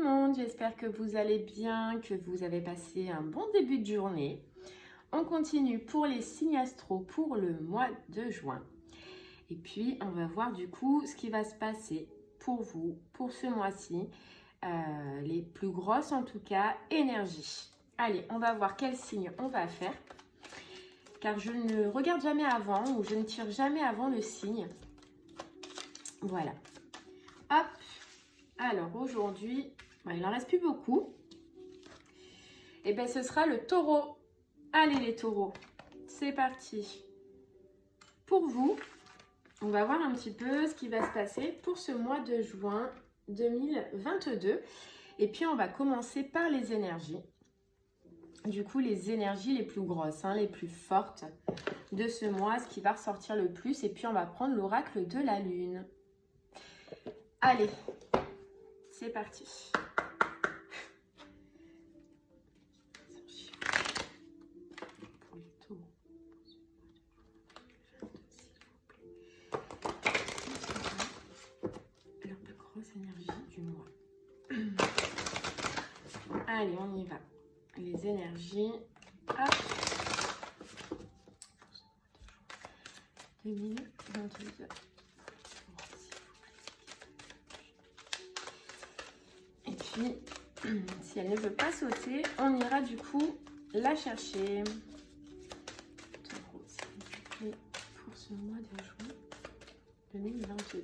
monde, j'espère que vous allez bien, que vous avez passé un bon début de journée. On continue pour les signes astro pour le mois de juin. Et puis, on va voir du coup ce qui va se passer pour vous, pour ce mois-ci. Les plus grosses en tout cas, énergies. Allez, on va voir quel signe on va faire. Car je ne regarde jamais avant ou je ne tire jamais avant le signe. Voilà. Hop. Alors aujourd'hui, il n'en reste plus beaucoup. Et bien ce sera le taureau. Allez les taureaux, c'est parti. Pour vous, on va voir un petit peu ce qui va se passer pour ce mois de juin 2022. Et puis on va commencer par les énergies. Du coup, les énergies les plus grosses, les plus fortes de ce mois, ce qui va ressortir le plus. Et puis on va prendre l'oracle de la lune. Allez, c'est parti. La plus grosse énergie du mois. Allez, on y va. Les énergies. Hop. 2022. Et puis, si elle ne veut pas sauter, on ira du coup la chercher. Taureau, s'il vous plaît, pour ce mois de juin 2022.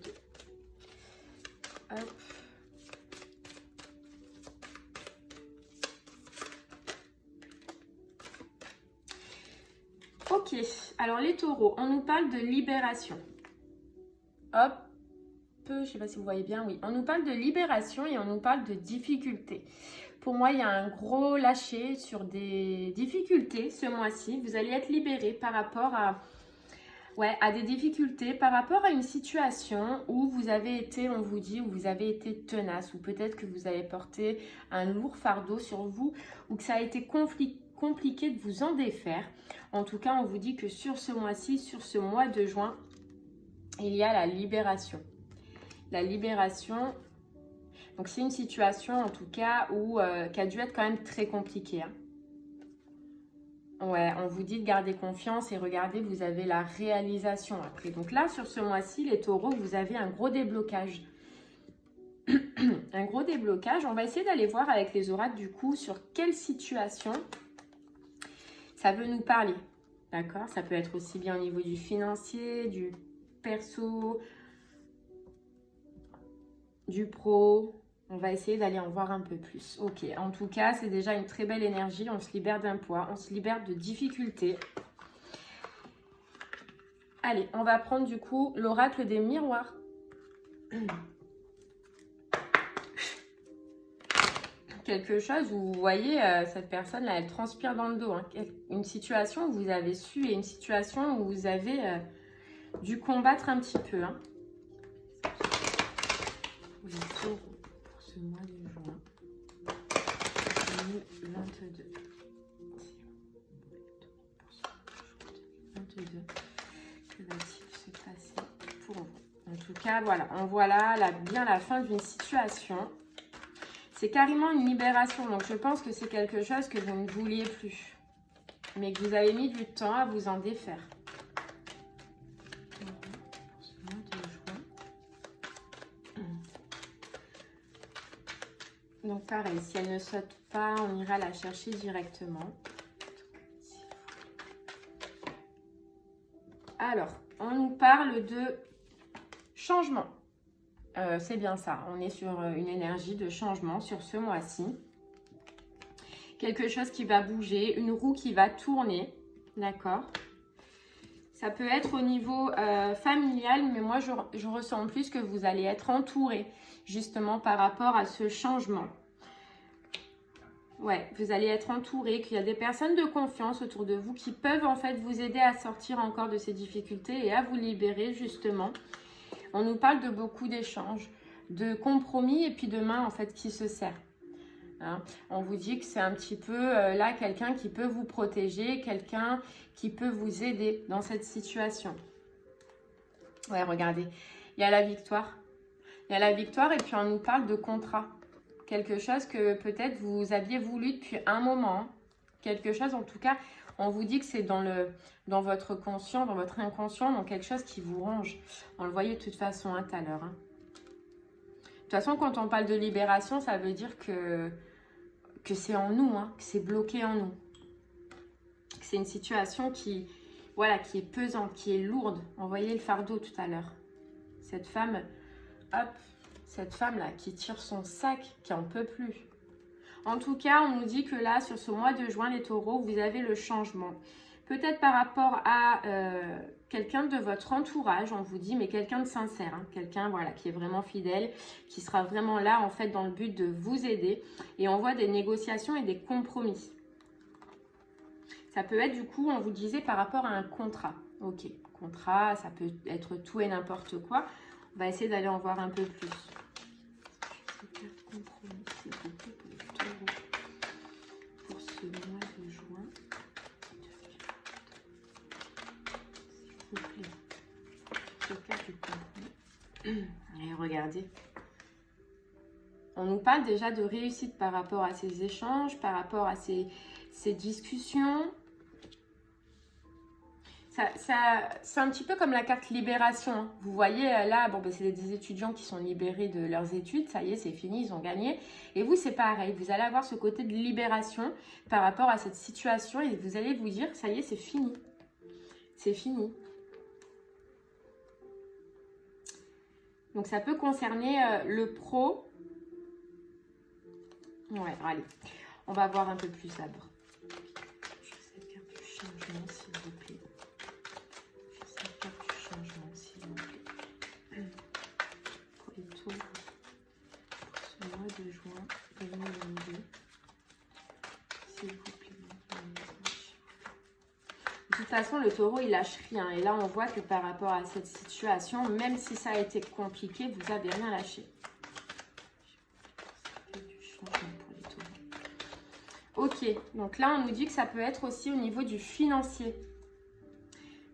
Hop. Ok, alors les taureaux, on nous parle de libération. Hop, je ne sais pas si vous voyez bien, oui. On nous parle de libération et on nous parle de difficultés. Pour moi, il y a un gros lâcher sur des difficultés ce mois-ci. Vous allez être libéré par rapport à des difficultés, par rapport à une situation où vous avez été, on vous dit, où vous avez été tenace, ou peut-être que vous avez porté un lourd fardeau sur vous, ou que ça a été compliqué de vous en défaire. En tout cas, on vous dit que sur ce mois-ci, sur ce mois de juin, il y a la libération. La libération, donc c'est une situation en tout cas qui a dû être quand même très compliquée. Ouais, on vous dit de garder confiance et regardez, vous avez la réalisation après. Donc là, sur ce mois-ci, les taureaux, vous avez un gros déblocage. Un gros déblocage. On va essayer d'aller voir avec les oracles du coup sur quelle situation ça veut nous parler. D'accord? Ça peut être aussi bien au niveau du financier, du perso, du pro. On va essayer d'aller en voir un peu plus. Ok, en tout cas, c'est déjà une très belle énergie. On se libère d'un poids, on se libère de difficultés. Allez, on va prendre du coup l'oracle des miroirs. Quelque chose où vous voyez cette personne là, elle transpire dans le dos. Une situation où vous avez su et une situation où vous avez dû combattre un petit peu. Les taureaux pour ce mois de juin 2022. 2022. Que va-t-il se passer pour vous? En tout cas, voilà, on voit là bien la fin d'une situation. C'est carrément une libération, donc je pense que c'est quelque chose que vous ne vouliez plus, mais que vous avez mis du temps à vous en défaire. Pour ce mois de juin. Donc pareil, si elle ne saute pas, on ira la chercher directement. Alors, on nous parle de changement. C'est bien ça, on est sur une énergie de changement sur ce mois-ci. Quelque chose qui va bouger, une roue qui va tourner, d'accord? Ça peut être au niveau familial, mais moi je ressens plus que vous allez être entouré justement par rapport à ce changement. Ouais, vous allez être entouré, qu'il y a des personnes de confiance autour de vous qui peuvent en fait vous aider à sortir encore de ces difficultés et à vous libérer justement. On nous parle de beaucoup d'échanges, de compromis et puis de mains en fait qui se serrent. On vous dit que c'est un petit peu là quelqu'un qui peut vous protéger, quelqu'un qui peut vous aider dans cette situation. Ouais, regardez, il y a la victoire. Il y a la victoire et puis on nous parle de contrat. quelque chose que peut-être vous aviez voulu depuis un moment. Quelque chose, en tout cas, on vous dit que c'est dans votre conscient, dans votre inconscient, donc quelque chose qui vous ronge. On le voyait de toute façon tout à l'heure. De toute façon, quand on parle de libération, ça veut dire que c'est en nous, que c'est bloqué en nous. Que c'est une situation qui, voilà, qui est pesante, qui est lourde. On voyait le fardeau tout à l'heure. Cette femme, hop, cette femme-là qui tire son sac, qui n'en peut plus. En tout cas, on nous dit que là, sur ce mois de juin, les taureaux, vous avez le changement. Peut-être par rapport à quelqu'un de votre entourage, on vous dit, mais quelqu'un de sincère, quelqu'un voilà, qui est vraiment fidèle, qui sera vraiment là, en fait, dans le but de vous aider. Et on voit des négociations et des compromis. Ça peut être, du coup, on vous disait, par rapport à un contrat. Ok, contrat, ça peut être tout et n'importe quoi. On va essayer d'aller en voir un peu plus. Compromis, s'il vous plaît, pour les taureaux, pour ce mois de juin. S'il vous plaît. Je cache du compromis. Et regardez. On nous parle déjà de réussite par rapport à ces échanges, par rapport à ces discussions. C'est un petit peu comme la carte libération. Vous voyez là, bon, ben, c'est des étudiants qui sont libérés de leurs études. Ça y est, c'est fini, ils ont gagné. Et vous, c'est pareil. Vous allez avoir ce côté de libération par rapport à cette situation et vous allez vous dire, ça y est, c'est fini. C'est fini. Donc, ça peut concerner le pro. Ouais, allez. On va voir un peu plus d'abord. Je sais cette carte du changement, s'il vous plaît. Pour les taureaux, pour ce mois de juin 2022, s'il vous plaît. De toute façon, le taureau, il lâche rien. Et là, on voit que par rapport à cette situation, même si ça a été compliqué, vous n'avez rien lâché. Ok, donc là, on nous dit que ça peut être aussi au niveau du financier.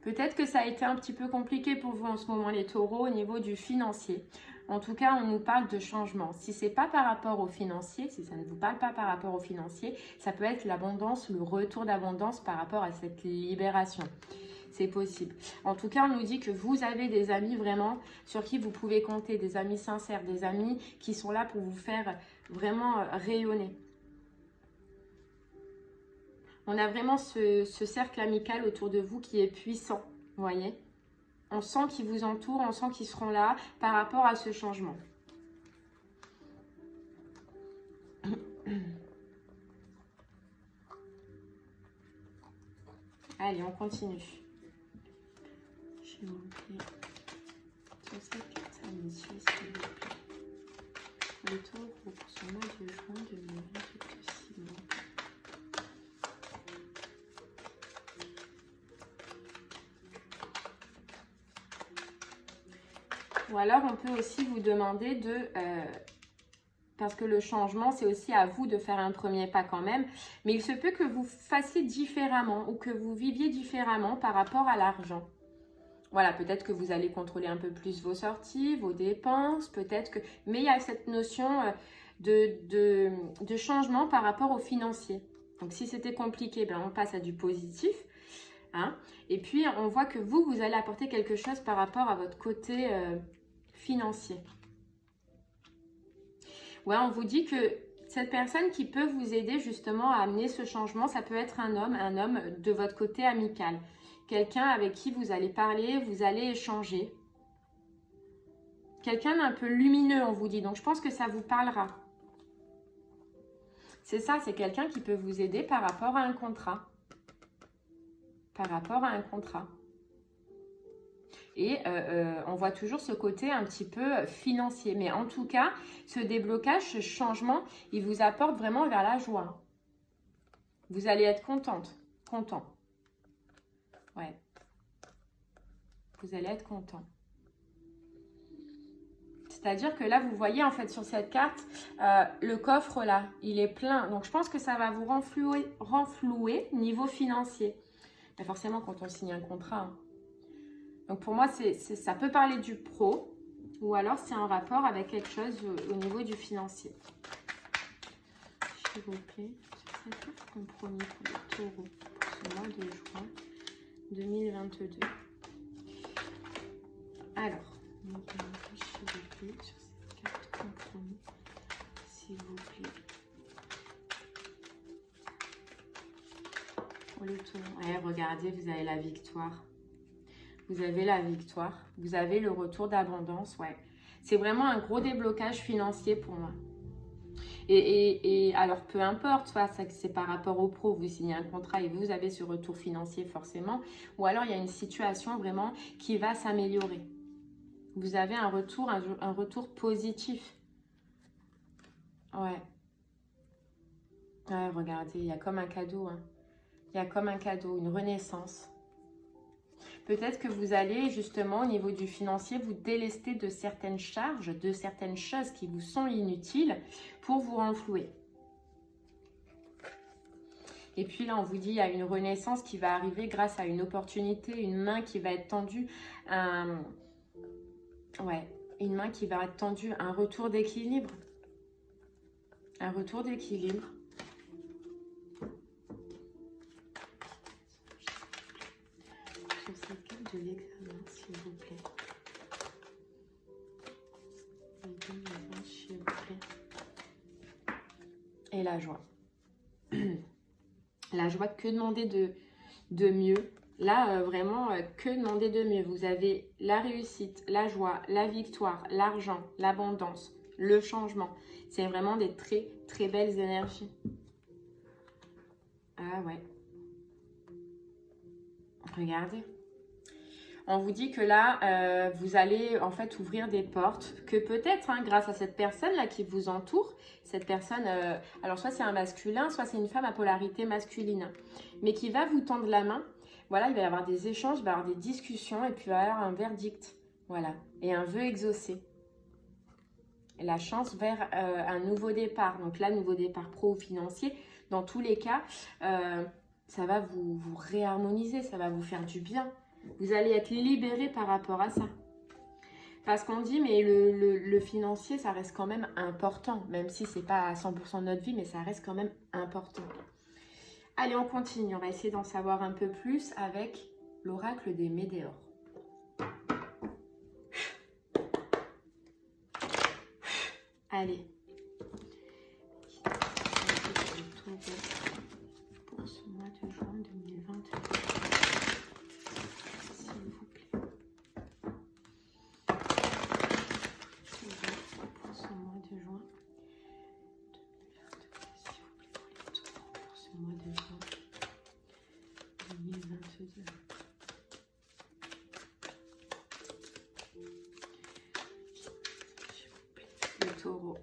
Peut-être que ça a été un petit peu compliqué pour vous en ce moment, les taureaux, au niveau du financier. En tout cas, on nous parle de changement. Si ce n'est pas par rapport au financier, si ça ne vous parle pas par rapport au financier, ça peut être l'abondance, le retour d'abondance par rapport à cette libération. C'est possible. En tout cas, on nous dit que vous avez des amis vraiment sur qui vous pouvez compter, des amis sincères, des amis qui sont là pour vous faire vraiment rayonner. On a vraiment ce cercle amical autour de vous qui est puissant, vous voyez. On sent qu'ils vous entourent, on sent qu'ils seront là par rapport à ce changement. Allez, on continue. S'il vous plaît. Sur cette carte amitié, s'il vous plaît. Le taureau pour ce mois de juin 2022, s'il vous plaît. Ou alors, on peut aussi vous demander de... parce que le changement, c'est aussi à vous de faire un premier pas quand même. Mais il se peut que vous fassiez différemment ou que vous viviez différemment par rapport à l'argent. Voilà, peut-être que vous allez contrôler un peu plus vos sorties, vos dépenses, peut-être que... Mais il y a cette notion de changement par rapport au financier. Donc, si c'était compliqué, ben, on passe à du positif. Et puis, on voit que vous allez apporter quelque chose par rapport à votre côté financier. Ouais, on vous dit que cette personne qui peut vous aider justement à amener ce changement, ça peut être un homme de votre côté amical. Quelqu'un avec qui vous allez parler, vous allez échanger. Quelqu'un d'un peu lumineux, on vous dit. Donc, je pense que ça vous parlera. C'est ça, c'est quelqu'un qui peut vous aider par rapport à un contrat. Par rapport à un contrat. Et on voit toujours ce côté un petit peu financier. Mais en tout cas, ce déblocage, ce changement, il vous apporte vraiment vers la joie. Vous allez être content. Ouais. Vous allez être content. C'est-à-dire que là, vous voyez en fait sur cette carte, le coffre là, il est plein. Donc, je pense que ça va vous renflouer niveau financier. Mais forcément, quand on signe un contrat... Donc, pour moi, ça peut parler du pro ou alors c'est en rapport avec quelque chose au niveau du financier. s'il vous plaît, sur cette carte compromis pour le taureau pour ce mois de juin 2022. Alors, s'il vous plaît, sur cette carte compromis, s'il vous plaît. Pour le taureau. Ouais, regardez, vous avez la victoire. Vous avez la victoire. Vous avez le retour d'abondance, ouais. C'est vraiment un gros déblocage financier pour moi. Et alors, peu importe, c'est par rapport au pro, vous signez un contrat et vous avez ce retour financier forcément. Ou alors, il y a une situation vraiment qui va s'améliorer. Vous avez un retour positif. Ouais. Ouais, regardez, il y a comme un cadeau. Hein. Il y a comme un cadeau, une renaissance. Peut-être que vous allez justement au niveau du financier vous délester de certaines charges, de certaines choses qui vous sont inutiles pour vous renflouer. Et puis là, on vous dit, il y a une renaissance qui va arriver grâce à une opportunité, une main qui va être tendue, une main qui va être tendue, un retour d'équilibre. Un retour d'équilibre. Sur cette carte de l'examen, s'il vous plaît. S'il vous plaît. Et la joie. La joie, que demander de mieux? Là, vraiment, que demander de mieux? Vous avez la réussite, la joie, la victoire, l'argent, l'abondance, le changement. C'est vraiment des très, très belles énergies. Ah ouais. Regardez. On vous dit que là, vous allez en fait ouvrir des portes que peut-être, hein, grâce à cette personne-là qui vous entoure, cette personne, alors soit c'est un masculin, soit c'est une femme à polarité masculine, mais qui va vous tendre la main. Voilà, il va y avoir des échanges, il va y avoir des discussions et puis il va y avoir un verdict. Voilà, et un vœu exaucé. La chance vers un nouveau départ. Donc là, nouveau départ pro ou financier. Dans tous les cas, ça va vous réharmoniser, ça va vous faire du bien. Vous allez être libéré par rapport à ça. Parce qu'on dit, mais le financier, ça reste quand même important. Même si ce n'est pas à 100% de notre vie, mais ça reste quand même important. Allez, on continue. On va essayer d'en savoir un peu plus avec l'oracle des Médéors. Allez. Pour ce mois de juin 2022. S'il vous plaît. Pour ce mois de juin 2022. S'il vous plaît, pour ce mois de juin 2022. Le taureau.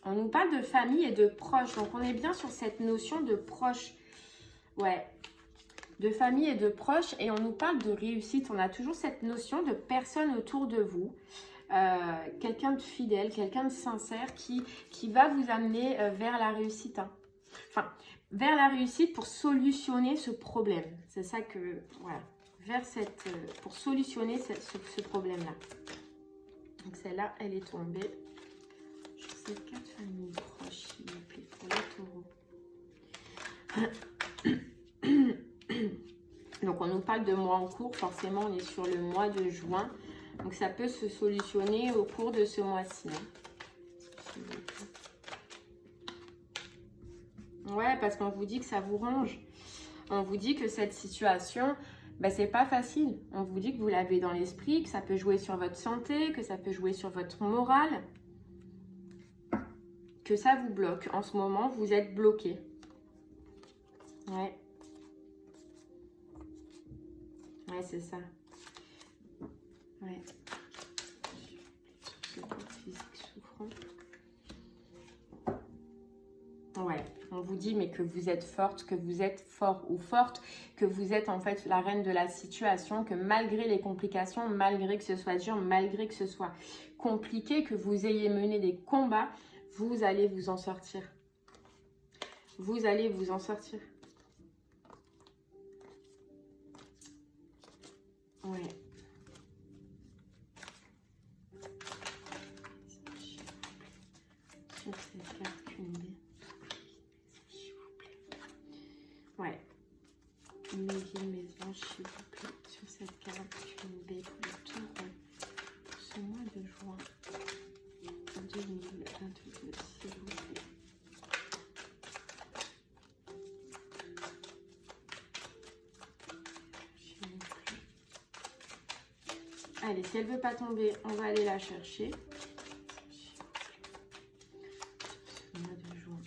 On nous parle de famille et de proches. Donc, on est bien sur cette notion de proche. Ouais. De famille et de proches. Et on nous parle de réussite. On a toujours cette notion de personne autour de vous. Quelqu'un de fidèle, quelqu'un de sincère qui va vous amener vers la réussite. Hein. Enfin, vers la réussite pour solutionner ce problème. C'est ça que... Voilà. Vers cette... pour solutionner ce problème-là. Donc, celle-là, elle est tombée. Je sais 4 familles proches, s'il vous plaît, pour le taureau. Donc, on nous parle de mois en cours. Forcément, on est sur le mois de juin. Donc, ça peut se solutionner au cours de ce mois-ci. Ouais, parce qu'on vous dit que ça vous ronge. On vous dit que cette situation... Ben, c'est pas facile. On vous dit que vous l'avez dans l'esprit, que ça peut jouer sur votre santé, que ça peut jouer sur votre morale, que ça vous bloque. En ce moment, vous êtes bloqué. Ouais. Ouais, c'est ça. Ouais. Sur ce corps physique souffrant. Ouais. On vous dit mais que vous êtes forte, que vous êtes fort ou forte, que vous êtes en fait la reine de la situation, que malgré les complications, malgré que ce soit dur, malgré que ce soit compliqué, que vous ayez mené des combats, vous allez vous en sortir. Vous allez vous en sortir. Ouais. Sur cette carte, une s'il vous plaît, sur cette carte Queen B pour le taureau pour ce mois de juin 2022, s'il vous plaît. Allez, si elle ne veut pas tomber, on va aller la chercher. Ce mois de juin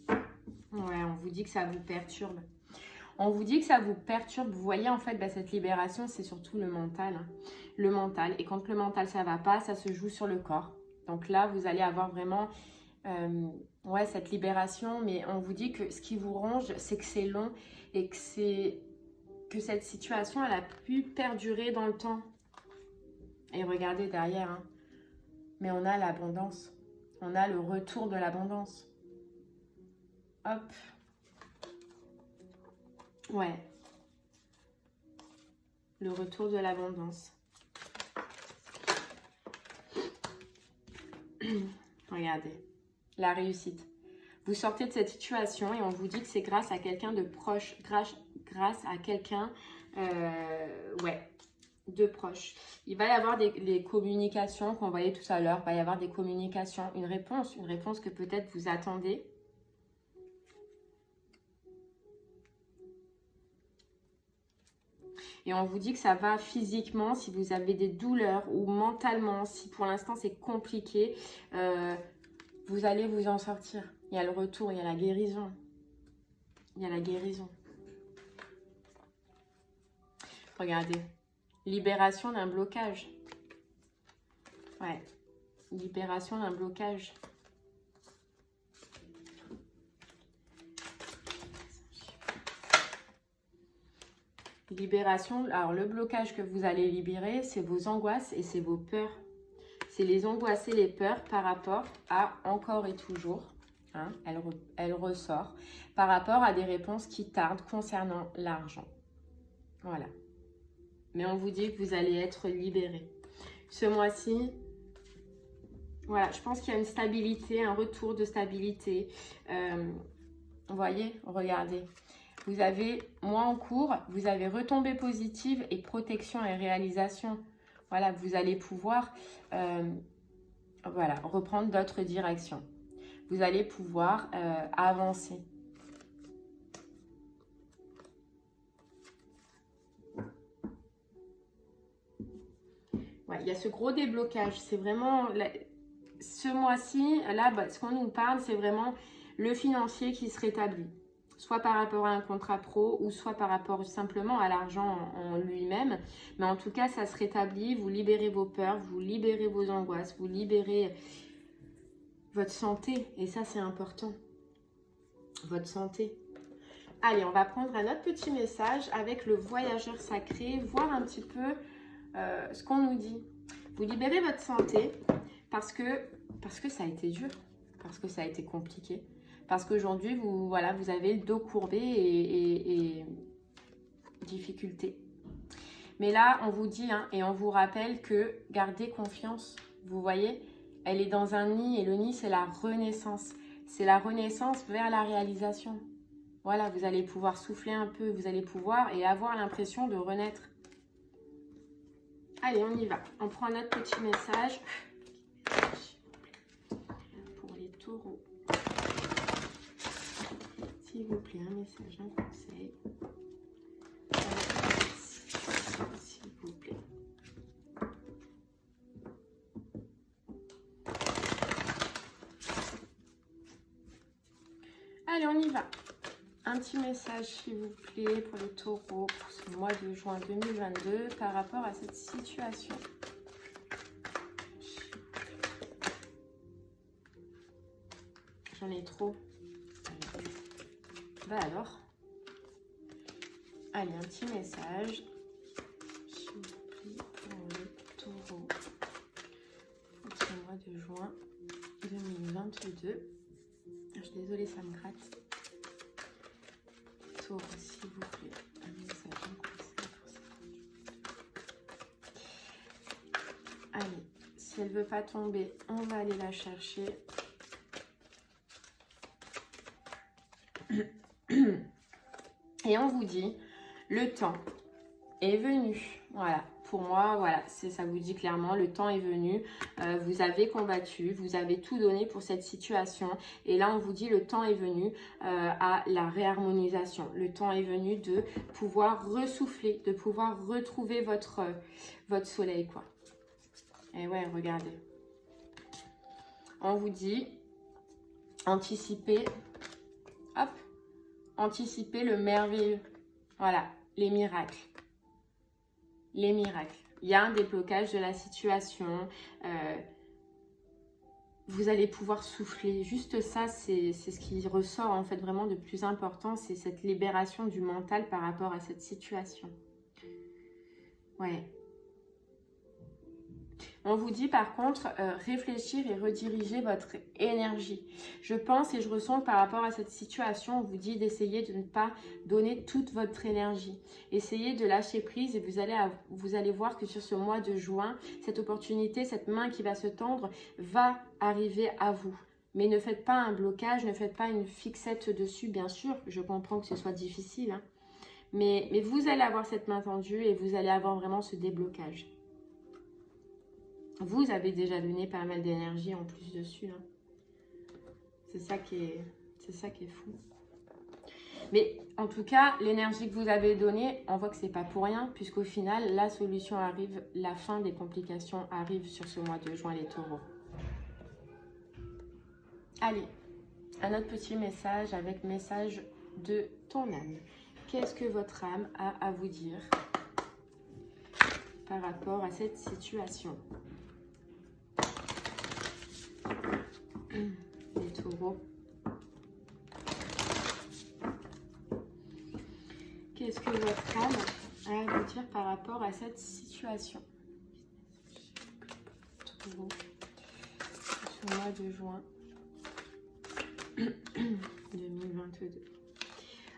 2022. Ouais, on vous dit que ça vous perturbe. On vous dit que ça vous perturbe. Vous voyez, en fait, cette libération, c'est surtout le mental. Hein. Le mental. Et quand le mental, ça ne va pas, ça se joue sur le corps. Donc là, vous allez avoir vraiment ouais, cette libération. Mais on vous dit que ce qui vous ronge, c'est que c'est long et que cette situation, elle a pu perdurer dans le temps. Et regardez derrière. Hein. Mais on a l'abondance. On a le retour de l'abondance. Hop. Ouais. Le retour de l'abondance. Regardez. La réussite. Vous sortez de cette situation et on vous dit que c'est grâce à quelqu'un de proche. Grâce à quelqu'un ouais, de proche. Il va y avoir des communications qu'on voyait tout à l'heure. Il va y avoir des communications. Une réponse que peut-être vous attendez. Et on vous dit que ça va physiquement, si vous avez des douleurs ou mentalement, si pour l'instant c'est compliqué, vous allez vous en sortir. Il y a le retour, il y a la guérison. Il y a la guérison. Regardez. Libération d'un blocage. Ouais. Libération d'un blocage. Libération, alors le blocage que vous allez libérer, c'est vos angoisses et c'est vos peurs. C'est les angoisses et les peurs par rapport à encore et toujours, hein, elle ressort, par rapport à des réponses qui tardent concernant l'argent. Voilà. Mais on vous dit que vous allez être libéré. Ce mois-ci, voilà, je pense qu'il y a une stabilité, un retour de stabilité. Vous voyez, regardez. Vous avez, mois en cours, vous avez retombée positive et protection et réalisation. Voilà, vous allez pouvoir voilà, reprendre d'autres directions. Vous allez pouvoir avancer. Ouais, il y a ce gros déblocage. C'est vraiment, ce mois-ci, là, ce qu'on nous parle, c'est vraiment le financier qui se rétablit. Soit par rapport à un contrat pro ou soit par rapport simplement à l'argent en lui-même. Mais en tout cas, ça se rétablit. Vous libérez vos peurs, vous libérez vos angoisses, vous libérez votre santé. Et ça, c'est important. Votre santé. Allez, on va prendre un autre petit message avec le voyageur sacré. Voir un petit peu ce qu'on nous dit. Vous libérez votre santé parce que ça a été dur. Parce que ça a été compliqué. Parce qu'aujourd'hui, vous avez le dos courbé et difficulté. Mais là, on vous dit, hein, et on vous rappelle que gardez confiance. Vous voyez, elle est dans un nid et le nid, c'est la renaissance. C'est la renaissance vers la réalisation. Voilà, vous allez pouvoir souffler un peu, vous allez pouvoir et avoir l'impression de renaître. Allez, on y va. On prend notre petit message pour les taureaux. S'il vous plaît, un message, un conseil. S'il vous plaît. Allez, on y va. Un petit message, s'il vous plaît, pour les taureaux pour ce mois de juin 2022 par rapport à cette situation. J'en ai trop. Bah alors. Allez, un petit message, s'il vous plaît, pour les taureaux pour ce mois de juin 2022. Je suis désolée, ça me gratte. Taureau, s'il vous plaît, un message, un conseil pour ça. Allez, si elle ne veut pas tomber, on va aller la chercher. Et on vous dit, le temps est venu. Voilà, pour moi, voilà, ça vous dit clairement, le temps est venu. Vous avez combattu, vous avez tout donné pour cette situation. Et là, on vous dit, le temps est venu à la réharmonisation. Le temps est venu de pouvoir ressouffler, de pouvoir retrouver votre soleil, quoi. Et ouais, regardez. On vous dit, anticipez, hop, anticipez le merveilleux. Voilà, les miracles. Les miracles. Il y a un déblocage de la situation. Vous allez pouvoir souffler. Juste ça, c'est ce qui ressort en fait vraiment de plus important. C'est cette libération du mental par rapport à cette situation. Ouais. On vous dit par contre, réfléchir et rediriger votre énergie. Je pense et je ressens par rapport à cette situation, on vous dit d'essayer de ne pas donner toute votre énergie. Essayez de lâcher prise et vous allez voir que sur ce mois de juin, cette opportunité, cette main qui va se tendre va arriver à vous. Mais ne faites pas un blocage, ne faites pas une fixette dessus, bien sûr. Je comprends que ce soit difficile, hein. Mais vous allez avoir cette main tendue et vous allez avoir vraiment ce déblocage. Vous avez déjà donné pas mal d'énergie en plus dessus, hein. C'est ça qui est fou. Mais en tout cas, l'énergie que vous avez donnée, on voit que c'est pas pour rien, puisqu'au final, la solution arrive, la fin des complications arrive sur ce mois de juin, les taureaux. Allez, un autre petit message avec message de ton âme. Qu'est-ce que votre âme a à vous dire par rapport à cette situation ? Les taureaux. Qu'est-ce que votre âme a à vous dire par rapport à cette situation? Taureau. Ce mois de juin 2022.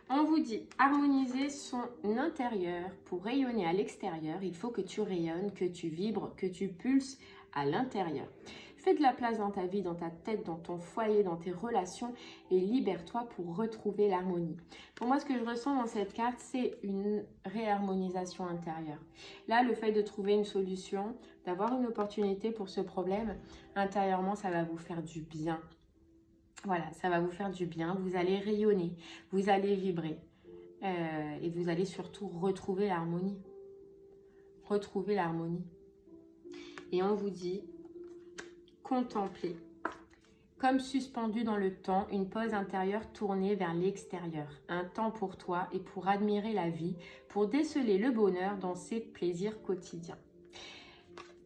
On vous dit, harmoniser son intérieur pour rayonner à l'extérieur. Il faut que tu rayonnes, que tu vibres, que tu pulses à l'intérieur. Fais de la place dans ta vie, dans ta tête, dans ton foyer, dans tes relations et libère-toi pour retrouver l'harmonie. Pour moi, ce que je ressens dans cette carte, c'est une réharmonisation intérieure. Là, le fait de trouver une solution, d'avoir une opportunité pour ce problème, intérieurement, ça va vous faire du bien. Voilà, ça va vous faire du bien. Vous allez rayonner, vous allez vibrer et vous allez surtout retrouver l'harmonie. Retrouver l'harmonie. Et on vous dit... Contempler, comme suspendu dans le temps, une pause intérieure tournée vers l'extérieur. Un temps pour toi et pour admirer la vie, pour déceler le bonheur dans ses plaisirs quotidiens.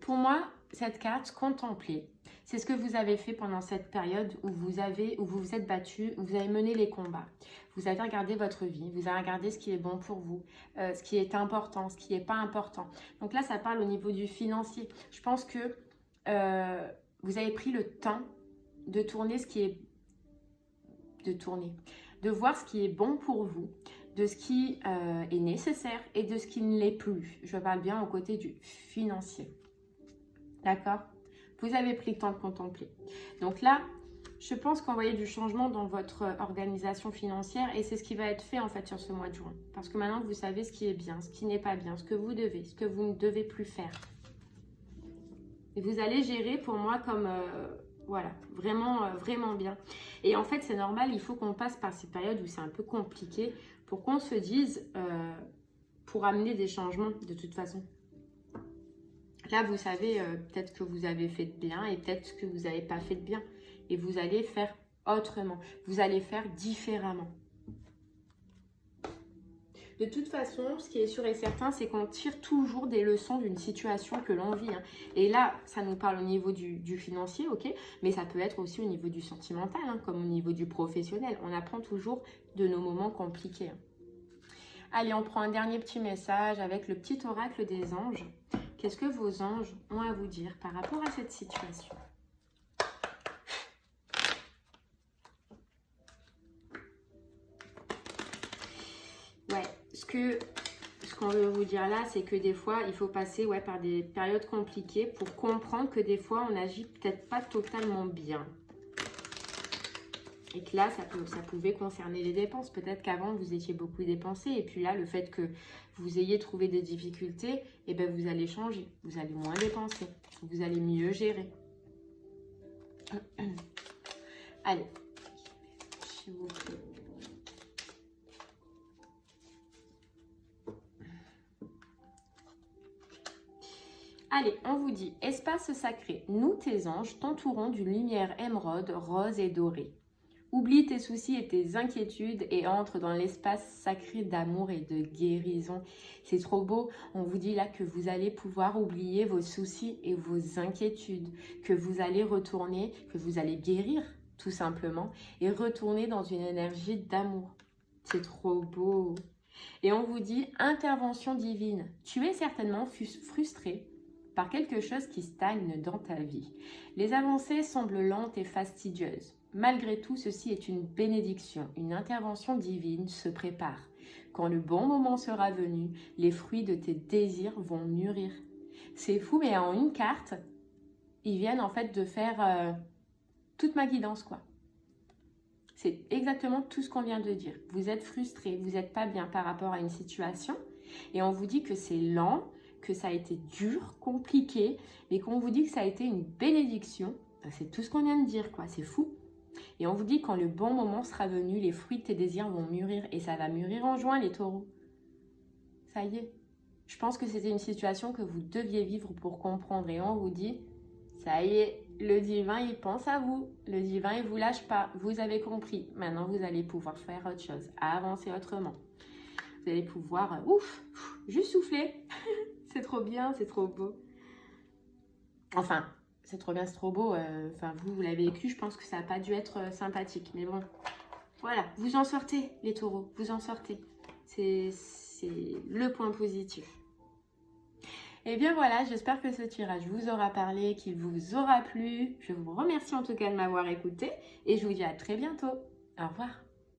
Pour moi, cette carte, contempler, c'est ce que vous avez fait pendant cette période où vous vous êtes battu, où vous avez mené les combats. Vous avez regardé votre vie, vous avez regardé ce qui est bon pour vous, ce qui est important, ce qui n'est pas important. Donc là, ça parle au niveau du financier. Je pense que... vous avez pris le temps de tourner de voir ce qui est bon pour vous, de ce qui est nécessaire et de ce qui ne l'est plus. Je parle bien au côté du financier. D'accord? Vous avez pris le temps de contempler. Donc là, je pense qu'on voyait du changement dans votre organisation financière et c'est ce qui va être fait en fait sur ce mois de juin. Parce que maintenant, vous savez ce qui est bien, ce qui n'est pas bien, ce que vous devez, ce que vous ne devez plus faire. Et vous allez gérer pour moi comme, voilà, vraiment, vraiment bien. Et en fait, c'est normal, il faut qu'on passe par ces périodes où c'est un peu compliqué pour qu'on se dise, pour amener des changements de toute façon. Là, vous savez, peut-être que vous avez fait de bien et peut-être que vous n'avez pas fait de bien. Et vous allez faire autrement, vous allez faire différemment. De toute façon, ce qui est sûr et certain, c'est qu'on tire toujours des leçons d'une situation que l'on vit, hein. Et là, ça nous parle au niveau du financier, ok, mais ça peut être aussi au niveau du sentimental, hein, comme au niveau du professionnel. On apprend toujours de nos moments compliqués, hein. Allez, on prend un dernier petit message avec le petit oracle des anges. Qu'est-ce que vos anges ont à vous dire par rapport à cette situation ? Ouais, ce qu'on veut vous dire là, c'est que des fois, il faut passer par des périodes compliquées pour comprendre que des fois, on n'agit peut-être pas totalement bien. Et que là, ça pouvait concerner les dépenses. Peut-être qu'avant, vous étiez beaucoup dépensé. Et puis là, le fait que vous ayez trouvé des difficultés, eh ben, vous allez changer. Vous allez moins dépenser. Vous allez mieux gérer. Allez. S'il vous plaît. Allez, on vous dit, espace sacré, nous tes anges t'entourons d'une lumière émeraude, rose et dorée. Oublie tes soucis et tes inquiétudes et entre dans l'espace sacré d'amour et de guérison. C'est trop beau. On vous dit là que vous allez pouvoir oublier vos soucis et vos inquiétudes, que vous allez retourner, que vous allez guérir tout simplement et retourner dans une énergie d'amour. C'est trop beau. Et on vous dit intervention divine. Tu es certainement frustré par quelque chose qui stagne dans ta vie. Les avancées semblent lentes et fastidieuses. Malgré tout, ceci est une bénédiction. Une intervention divine se prépare. Quand le bon moment sera venu, les fruits de tes désirs vont mûrir. C'est fou, mais en une carte, ils viennent en fait de faire toute ma guidance, quoi. C'est exactement tout ce qu'on vient de dire. Vous êtes frustré, vous n'êtes pas bien par rapport à une situation et on vous dit que c'est lent, que ça a été dur, compliqué, mais qu'on vous dit que ça a été une bénédiction. C'est tout ce qu'on vient de dire, quoi. C'est fou. Et on vous dit quand le bon moment sera venu, les fruits de tes désirs vont mûrir. Et ça va mûrir en juin, les taureaux. Ça y est. Je pense que c'était une situation que vous deviez vivre pour comprendre. Et on vous dit, ça y est, le divin, il pense à vous. Le divin, il ne vous lâche pas. Vous avez compris. Maintenant, vous allez pouvoir faire autre chose, avancer autrement. Vous allez pouvoir, juste souffler. C'est trop bien, c'est trop beau. Enfin, c'est trop bien, c'est trop beau. Enfin, vous l'avez vécu, je pense que ça n'a pas dû être sympathique. Mais bon, voilà, vous en sortez, les taureaux, vous en sortez. C'est le point positif. Et bien voilà, j'espère que ce tirage vous aura parlé, qu'il vous aura plu. Je vous remercie en tout cas de m'avoir écouté et je vous dis à très bientôt. Au revoir.